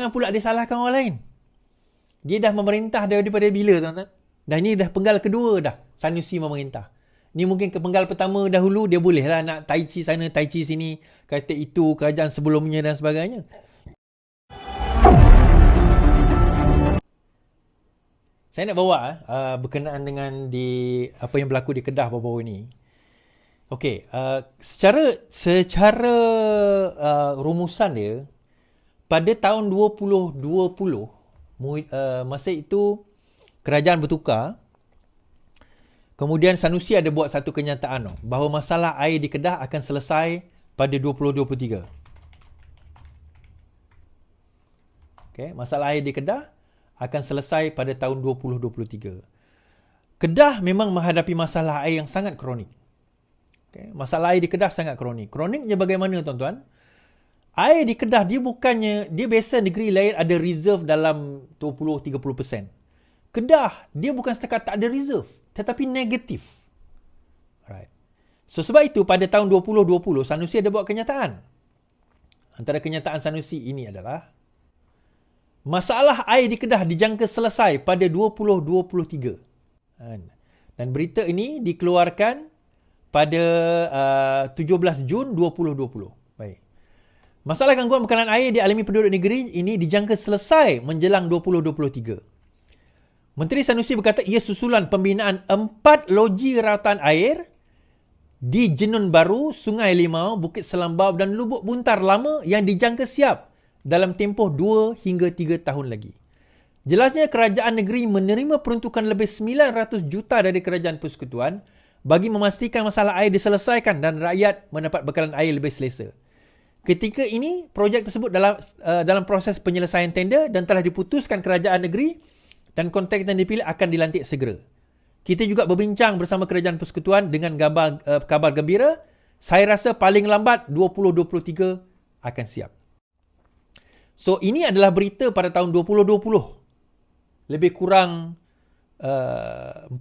Jangan pula dia salahkan orang lain. Dia dah memerintah daripada bila, tuan-tuan? Dan ini dah penggal kedua dah Sanusi memerintah. Ni mungkin ke penggal pertama dahulu dia boleh lah nak tai chi sana, tai chi sini, kata itu kerajaan sebelumnya dan sebagainya. Saya nak bawa berkenaan dengan apa yang berlaku di Kedah baru-baru ni. Okey, secara rumusan dia, pada tahun 2020, masa itu kerajaan bertukar. Kemudian Sanusi ada buat satu kenyataan bahawa masalah air di Kedah akan selesai pada 2023. Okay, masalah air di Kedah akan selesai pada tahun 2023. Kedah memang menghadapi masalah air yang sangat kronik. Okay, masalah air di Kedah sangat kronik. Kroniknya bagaimana, tuan-tuan? Air di Kedah dia biasa negeri lain ada reserve dalam 20-30%. Kedah dia bukan setakat tak ada reserve, tetapi negatif. Alright. So sebab itu pada tahun 2020 Sanusi ada buat kenyataan. Antara kenyataan Sanusi ini adalah masalah air di Kedah dijangka selesai pada 2023. Dan berita ini dikeluarkan pada 17 Jun 2020. Baik. Masalah gangguan bekalan air dialami penduduk negeri ini dijangka selesai menjelang 2023. Menteri Sanusi berkata ia susulan pembinaan 4 loji rawatan air di Jenun Baru, Sungai Limau, Bukit Selambau dan Lubuk Buntar Lama yang dijangka siap dalam tempoh 2 hingga 3 tahun lagi. Jelasnya kerajaan negeri menerima peruntukan lebih 900 juta dari kerajaan persekutuan bagi memastikan masalah air diselesaikan dan rakyat mendapat bekalan air lebih selesa. Ketika ini, projek tersebut dalam proses penyelesaian tender dan telah diputuskan kerajaan negeri dan kontraktor yang dipilih akan dilantik segera. Kita juga berbincang bersama kerajaan persekutuan dengan kabar gembira. Saya rasa paling lambat 2023 akan siap. So, ini adalah berita pada tahun 2020. Lebih kurang 4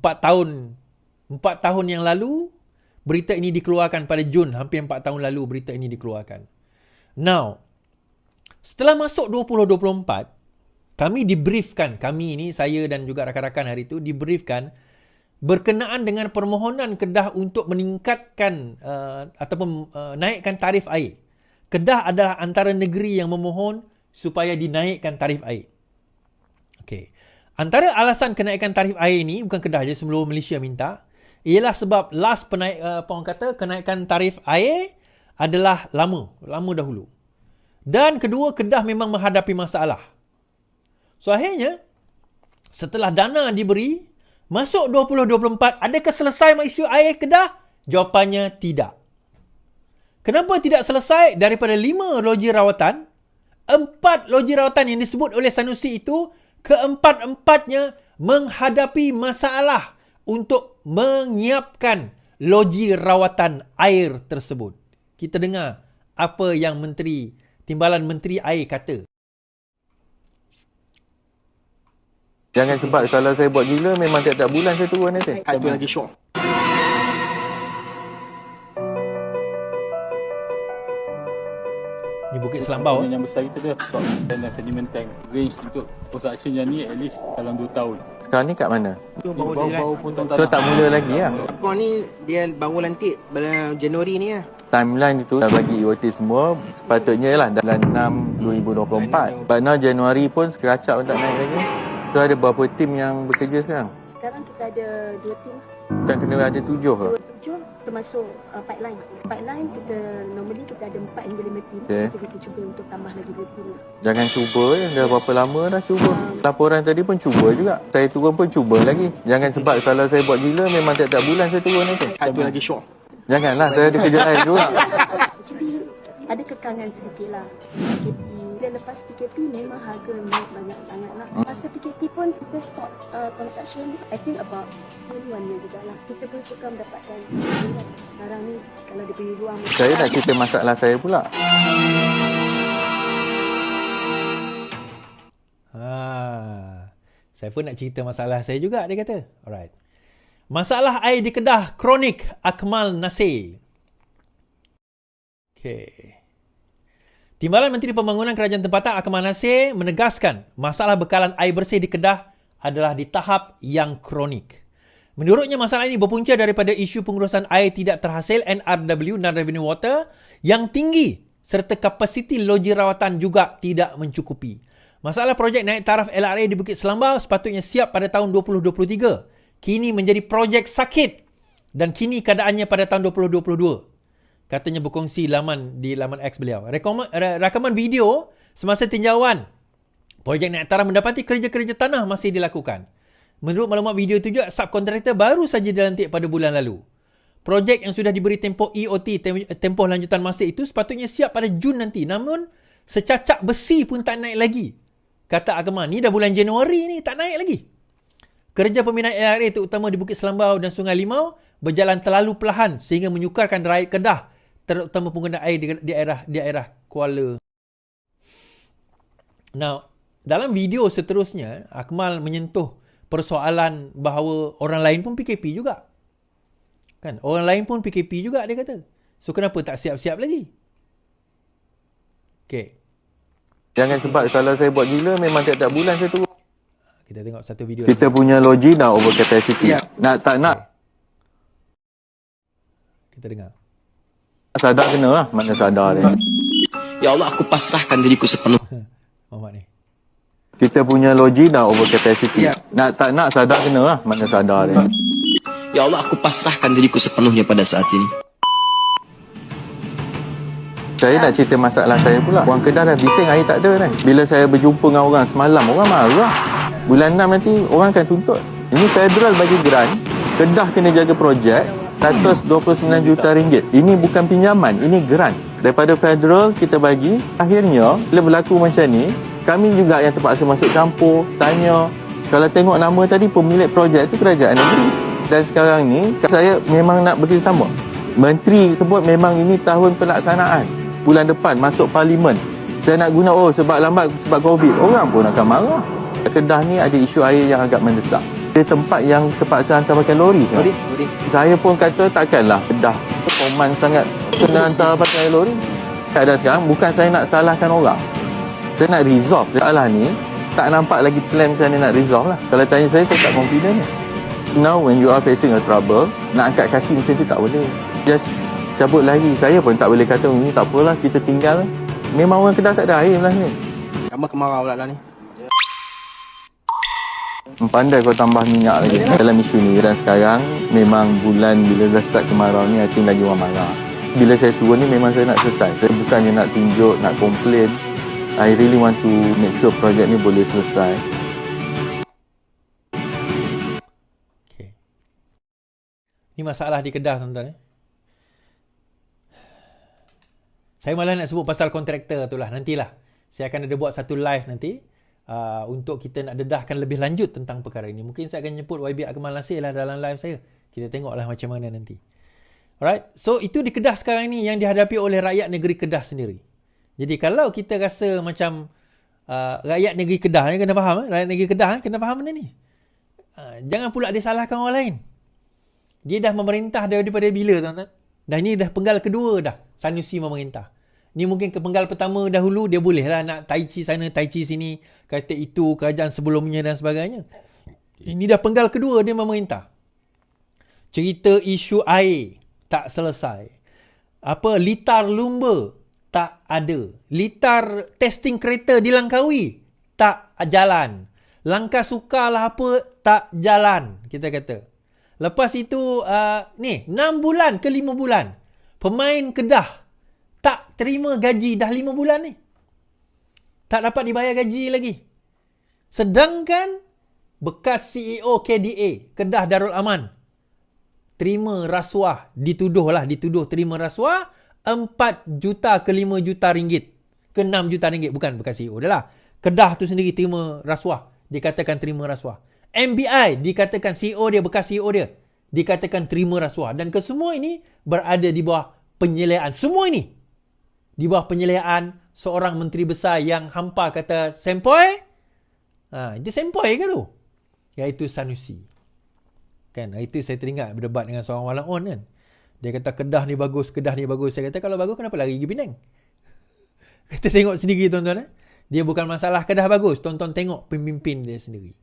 tahun yang lalu, berita ini dikeluarkan pada Jun. Hampir 4 tahun lalu berita ini dikeluarkan. Now, setelah masuk 2024, kami dibriefkan, saya dan juga rakan-rakan hari itu dibriefkan berkenaan dengan permohonan Kedah untuk meningkatkan ataupun naikkan tarif air. Kedah adalah antara negeri yang memohon supaya dinaikkan tarif air. Okey. Antara alasan kenaikan tarif air ini, bukan Kedah je, seluruh Malaysia minta, ialah sebab kenaikan tarif air adalah lama dahulu. Dan kedua, Kedah memang menghadapi masalah. So akhirnya, setelah dana diberi, masuk 2024, adakah selesai isu air Kedah? Jawapannya tidak. Kenapa tidak selesai? Daripada 5 loji rawatan, 4 loji rawatan yang disebut oleh Sanusi itu, keempat-empatnya menghadapi masalah untuk menyiapkan loji rawatan air tersebut. Kita dengar apa yang Timbalan Menteri Air kata. Jangan sebab kalau saya buat gila memang tiap-tiap bulan saya turun nanti. Itu lagi syok. Di Bukit Selambau. Yang besar kita tu dalam sedimen tank. Range untuk production yang ni at least dalam 2 tahun. Sekarang ni kat mana? Bau pun tuan So tak mula lagi lah. Kau ni dia baru lantik bulan Januari ni lah. Timeline itu dah bagi EOT semua sepatutnya lah dalam 6 2024. But now Januari pun sekeracap pun tak naik lagi. So ada berapa tim yang bekerja sekarang? Sekarang kita ada 2 tim. Bukan kena ada 7 ke? 7 termasuk pipeline. Pipeline kita normally kita ada 4 hingga 5 tim. Okay. Jadi kita cuba untuk tambah lagi 2 tim lah. Jangan cuba ya. Dah berapa lama dah cuba. Laporan tadi pun cuba juga. Saya turun pun cuba lagi. Jangan sebab kalau saya buat gila memang tiap-tiap bulan saya turun nanti. Itu lagi syok. Janganlah, saya ada kerja lain juga. Actually ada kekangan sedikit lah. PKP. Dan lepas PKP memang harga naik banyak sangat lah. Masa PKP pun kita stop construction. I think about 21 year juga lah. Kita pun suka mendapatkan. Sekarang ni kalau dia beri ruang. Saya nak cerita masalah saya pula. Saya pun nak cerita masalah saya juga, dia kata. Alright. Masalah air di Kedah kronik, Akmal Nasir. Okay. Timbalan Menteri Pembangunan Kerajaan Tempatan Akmal Nasir menegaskan masalah bekalan air bersih di Kedah adalah di tahap yang kronik. Menurutnya masalah ini berpunca daripada isu pengurusan air tidak terhasil NRW, Non-Revenue Water, yang tinggi serta kapasiti loji rawatan juga tidak mencukupi. Masalah projek naik taraf LRA di Bukit Selambau sepatutnya siap pada tahun 2023. Kini menjadi projek sakit dan kini keadaannya pada tahun 2022. Katanya berkongsi di laman X beliau. Rakaman video semasa tinjauan projek naik taraf mendapati kerja-kerja tanah masih dilakukan. Menurut maklumat video itu juga, subkontraktor baru saja dilantik pada bulan lalu. Projek yang sudah diberi tempoh EOT, tempoh lanjutan masa itu sepatutnya siap pada Jun nanti. Namun, secacak besi pun tak naik lagi. Kata Akmal, ni dah bulan Januari ni, tak naik lagi. Kerja pembinaan LRA terutama di Bukit Selambau dan Sungai Limau berjalan terlalu perlahan sehingga menyukarkan rakyat Kedah, terutama pengguna air di daerah Kuala. Now, dalam video seterusnya, Akmal menyentuh persoalan bahawa orang lain pun PKP juga. Kan? Orang lain pun PKP juga, dia kata. So, kenapa tak siap-siap lagi? Okay. Jangan sebab kalau saya buat gila, memang tiap-tiap bulan saya turun. Kita tengok satu video. Kita punya logi dah over capacity. Ya. Nak tak nak, Kita dengar. sadar kena lah. Mana sadar dia. Ya Allah, aku pasrahkan diriku sepenuhnya. Muhammad ni. Kita punya logi dah over capacity. Ya. Nak tak nak, sadar kena lah. Mana sadar dia. Ya Allah, aku pasrahkan diriku sepenuhnya pada saat ini. Saya nak cerita masalah saya pula. Orang Kedah dah bising air tak ada kan. Bila saya berjumpa dengan orang semalam, orang marah. Bulan 6 nanti orang akan tuntut. Ini federal bagi grant. Kedah kena jaga projek. 129 juta ringgit. Ini bukan pinjaman, ini grant. Daripada federal kita bagi. Akhirnya, bila berlaku macam ni, kami juga yang terpaksa masuk campur, tanya. Kalau tengok nama tadi, pemilik projek itu kerajaan negeri. Dan sekarang ni, saya memang nak bekerjasama. Menteri sebut memang ini tahun pelaksanaan. Bulan depan masuk parlimen. Saya nak guna, sebab lambat sebab COVID. Orang pun akan marah. Kedah ni ada isu air yang agak mendesak. Dia tempat yang terpaksa hantar pakai lori. Lori. Saya pun kata takkanlah Kedah koman sangat kena hantar pakai lori. Keadaan sekarang bukan saya nak salahkan orang. Saya nak resolve soalan ni. Tak nampak lagi plan macam mana nak resolve lah. Kalau tanya saya tak confident ni. Now when you are facing a trouble, nak angkat kaki macam tu tak boleh. Just cabut lagi. Saya pun tak boleh kata ini tak apalah, kita tinggal. Memang orang Kedah tak ada air lah ni. Kamu kemarau pula lah ni. Pandai kau tambah minyak lagi dalam isu ni. Dan sekarang memang bulan bila dah start kemarau ni, I think lagi orang marah. Bila saya turun ni memang saya nak selesai. Saya bukannya nak tunjuk, nak komplain. I really want to make sure projek ni boleh selesai. Okay. Ni masalah di Kedah, tuan-tuan. Saya malah nak sebut pasal kontraktor tu lah. Nantilah. Saya akan ada buat satu live nanti. Untuk kita nak dedahkan lebih lanjut tentang perkara ini. Mungkin saya akan jemput YB Akmal Nasir lah dalam live saya. Kita tengoklah macam mana nanti. Alright. So, itu di Kedah sekarang ni yang dihadapi oleh rakyat negeri Kedah sendiri. Jadi, kalau kita rasa macam rakyat negeri Kedah ni, kena faham. Rakyat negeri Kedah kena faham benda ni. Jangan pula disalahkan orang lain. Dia dah memerintah daripada bila, tuan-tuan? Dan ini dah penggal kedua dah Sanusi memerintah. Ni mungkin penggal pertama dahulu dia boleh lah nak tai chi sana, tai chi sini, kata itu kerajaan sebelumnya dan sebagainya. Ini dah penggal kedua dia memerintah. Cerita isu air tak selesai. Litar lumba tak ada. Litar testing kereta di Langkawi tak jalan. Langkah sukar lah apa tak jalan, kita kata. Lepas itu 6 bulan ke 5 bulan pemain Kedah tak terima gaji dah 5 bulan ni. Tak dapat dibayar gaji lagi. Sedangkan bekas CEO KDA, Kedah Darul Aman, terima rasuah, dituduh terima rasuah 4 juta ke 5 juta ringgit. Ke 6 juta ringgit. Bukan bekas CEO dia lah. Kedah tu sendiri terima rasuah. Dikatakan terima rasuah. MBI dikatakan CEO dia, bekas CEO dia, dikatakan terima rasuah. Dan kesemua ini berada di bawah penyeliaan. Semua ini di bawah penyeliaan seorang menteri besar yang hampa kata sempoi. Itu sempoi ke tu? Iaitu Sanusi. Kan, itu saya teringat berdebat dengan seorang walaun kan. Dia kata Kedah ni bagus. Saya kata kalau bagus kenapa lari pergi Penang? Kita tengok sendiri tuan-tuan. Dia bukan masalah Kedah bagus. Tonton tengok pemimpin dia sendiri.